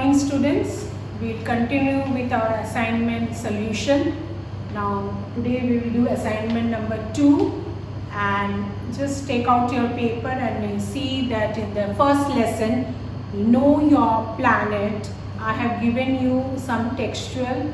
morning, students. We'll continue with our assignment solution. Now today we will do assignment number 2, and just take out your paper and you'll see that in the first lesson, Know Your Planet, I have given you some textual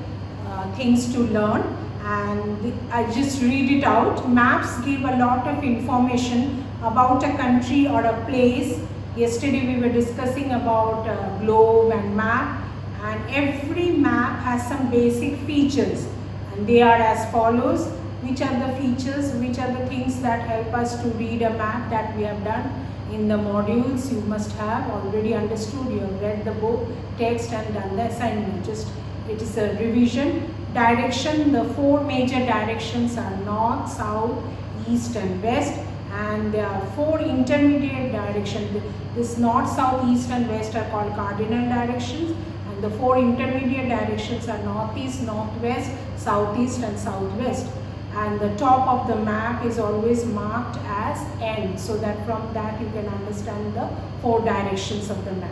things to learn, and I just read it out. Maps give a lot of information about a country or a place. Yesterday we were discussing about globe and map, and every map has some basic features, and they are as follows. Which are the features, which are the things that help us to read a map that we have done in the modules? You must have already understood. You have read the book, text, and done the assignment. Just it is a revision. Direction, the 4 major directions are north, south, east and west, and there are 4 intermediate directions. This north, south, east and west are called cardinal directions, and the 4 intermediate directions are northeast, northwest, southeast and southwest. And the top of the map is always marked as N, so that from that you can understand the 4 directions of the map.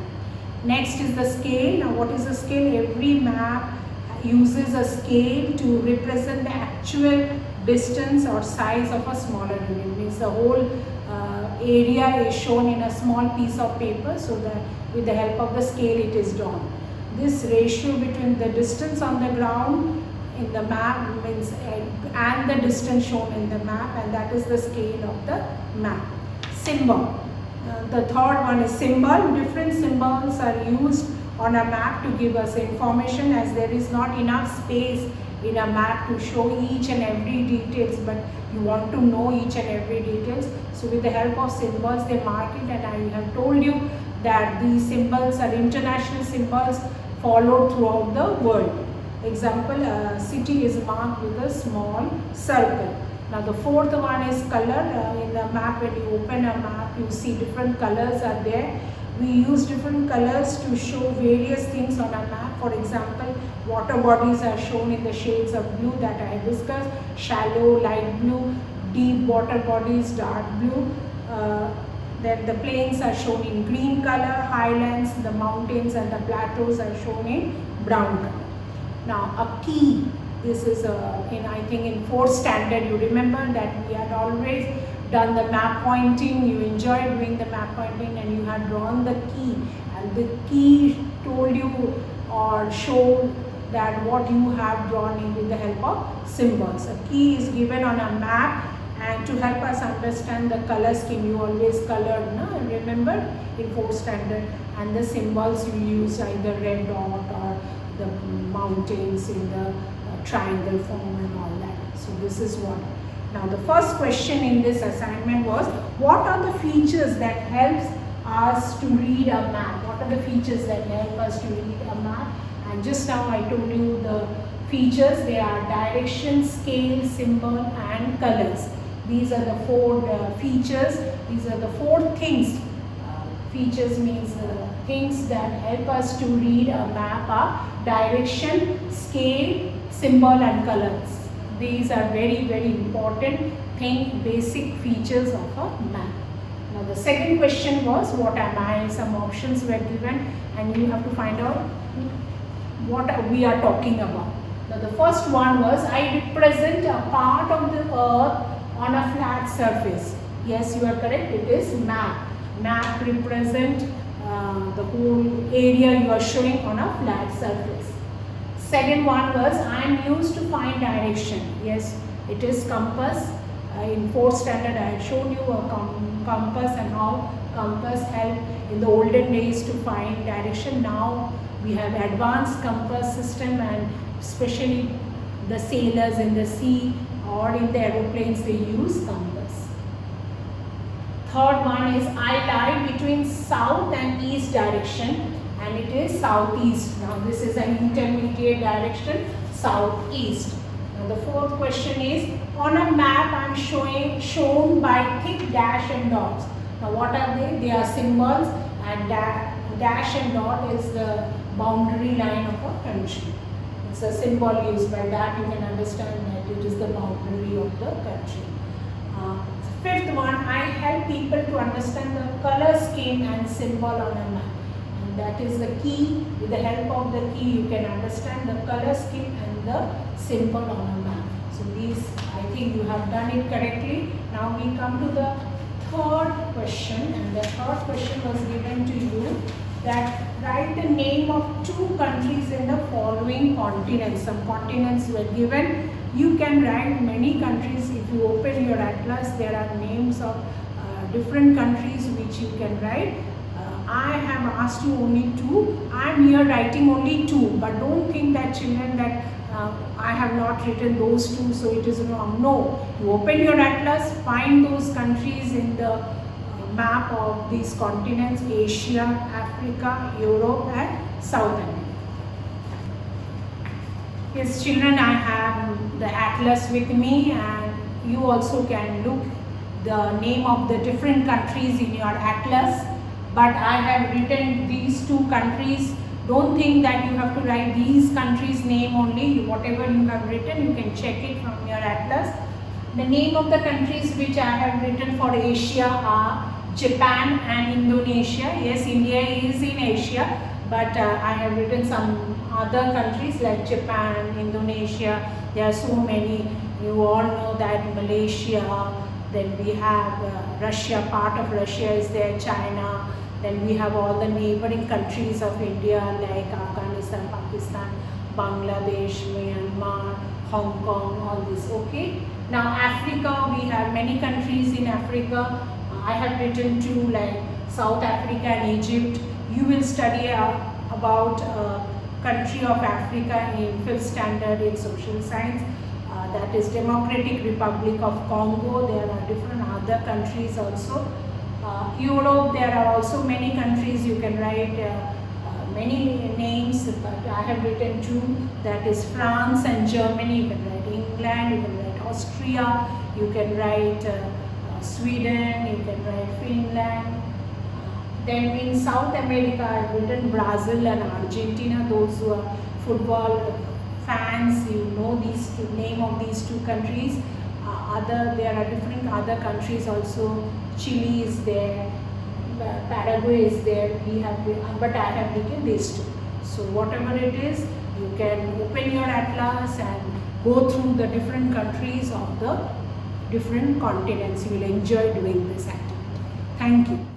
Next is the scale. Now what is the scale? Every map uses a scale to represent the actual distance or size of a smaller unit. Means the whole area is shown in a small piece of paper, so that with the help of the scale it is drawn. This ratio between the distance on the ground in the map means and the distance shown in the map, and that is the scale of the map. Symbol. The third one is symbol. Different symbols are used on a map to give us information, as there is not enough space in a map to show each and every details, but you want to know each and every details. So with the help of symbols they mark it, and I have told you that these symbols are international symbols followed throughout the world. Example, a city is marked with a small circle. Now the fourth one is color. In the map, when you open a map, you see different colors are there. We use different colors to show various things on a map. For example, water bodies are shown in the shades of blue that I discussed. Shallow, light blue, deep water bodies, dark blue. Then the plains are shown in green color, highlands, the mountains and the plateaus are shown in brown color. Now a key, this is I think in 4th standard, you remember that we had always done the map pointing. You enjoyed doing the map pointing, and you had drawn the key, and the key told you or showed that what you have drawn in with the help of symbols. A key is given on a map, and to help us understand the color scheme, you always colored, no? Remember in 4th standard, and the symbols you use either red dot or the mountains in the triangle form and all that. So this is what. Now the first question in this assignment was, what are the features that helps us to read a map? What are the features that help us to read a map? And just now I told you the features. They are direction, scale, symbol and colors. These are the 4 features. These are the 4 things. Features means things that help us to read a map are direction, scale, symbol and colors. These are very, very important basic features of a map. Now the second question was, what am I? Some options were given, and you have to find out what we are talking about. Now the first one was, I represent a part of the earth on a flat surface. Yes, you are correct. It is map. Map represent the whole area you are showing on a flat surface. Second one was, I am used to find direction. Yes, it is compass. In 4th standard I had shown you a compass and how compass helped in the olden days to find direction. Now we have advanced compass system, and especially the sailors in the sea or in the aeroplanes, they use compass. Third one is, I lie between south and east direction, and it is southeast. Now this is an intermediate direction, southeast. Now the fourth question is, on a map I am shown by thick dash and dots. Now what are they? They are symbols, and dash and dot is the boundary line of a country. It's a symbol used. By that you can understand that it is the boundary of the country. Fifth one, I help people to understand the color scheme and symbol on a map. And that is the key. With the help of the key, you can understand the color scheme and the symbol on a map. So these, I think you have done it correctly. Now we come to the third question, and the third question was given to you that write the name of 2 countries in the following continents. Some continents were given. You can write many countries. If you open your atlas, there are names of different countries which you can write. I have asked you only 2. I am here writing only 2, but don't think that children that I have not written those 2, so it is wrong. No, you open your atlas, find those countries in the map of these continents: Asia, Africa, Europe and South America. Yes children, I have the atlas with me, and you also can look the name of the different countries in your atlas. But I have written these 2 countries. Don't think that you have to write these countries' name only. Whatever you have written, you can check it from your atlas. The name of the countries which I have written for Asia are Japan and Indonesia. Yes, India is in Asia, but I have written some other countries like Japan, Indonesia. There are so many. You all know that Malaysia, then we have Russia, part of Russia is there, China. Then we have all the neighboring countries of India like Afghanistan, Pakistan, Bangladesh, Myanmar, Hong Kong, all this. Okay. Now Africa, we have many countries in Africa. I have written 2 like South Africa and Egypt. You will study about country of Africa in 5th standard in social science. That is Democratic Republic of Congo. There are different other countries also. Europe, there are also many countries. You can write many names, but I have written 2. That is France and Germany. You can write England, you can write Austria, you can write Sweden, you can write Finland. Then in South America, I have written Brazil and Argentina. Those who are football fans, you know these name of these 2 countries. There are different other countries also. Chile is there, Paraguay is there. But I have written these 2. So whatever it is, you can open your atlas and go through the different countries of the different continents. You will enjoy doing this activity. Thank you.